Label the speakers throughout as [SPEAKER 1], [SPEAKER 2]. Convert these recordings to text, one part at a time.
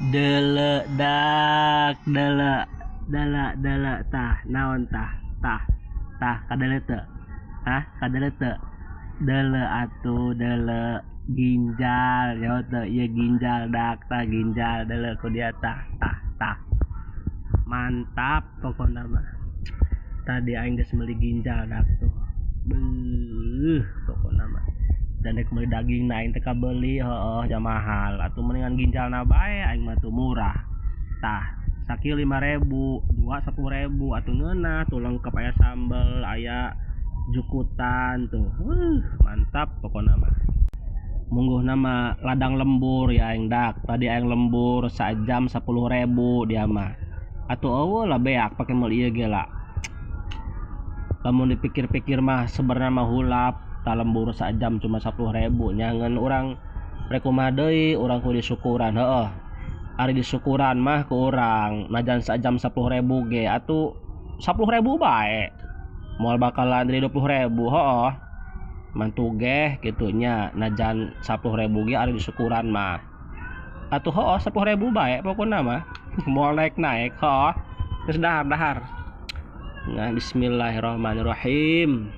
[SPEAKER 1] Deledak dele tah naon tah kadele teu kadele teu dele atuh dele ginjal nyaho teu ieu ginjal dak tah ginjal dele ku dia tah mantap pokona mah tadi aing geus meuli ginjal dak tuh beuh pokona mah dan dek meuli daging na aing teh kabeuli heueuh ja mahal atuh mendingan ginjalna bae aing mah tuh murah tah sakieu 5.000 dua 10.000 atuh ngeunah tuh lengkep aya sambel aya jukutan tuh mantap pokona mah mungguh nama ladang lembur ya aing dak tadi aing lembur sajam 10.000 dia mah atuh eueuh lah beak pake meuli ieu ge lah lamun dipikir-pikir mah sebenarnya mah hulap ta lembur sajam cuma 10.000 nyangeun urang rek kumaha deui urang kudu syukuran heueuh ari disyukuran mah ku urang najan sajam 10.000 ge atuh 10.000 bae moal bakalan 20.000 heueuh mantu ge kitu nya najan 10.000 ge ari disyukuran mah atuh heueuh 10.000 bae pokona mah moal naik heueuh geus dahar nah bismillahirrahmanirrahim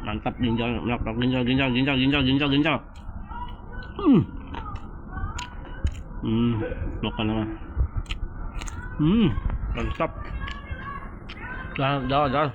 [SPEAKER 1] mantap ginjal pokona mah mantap jangan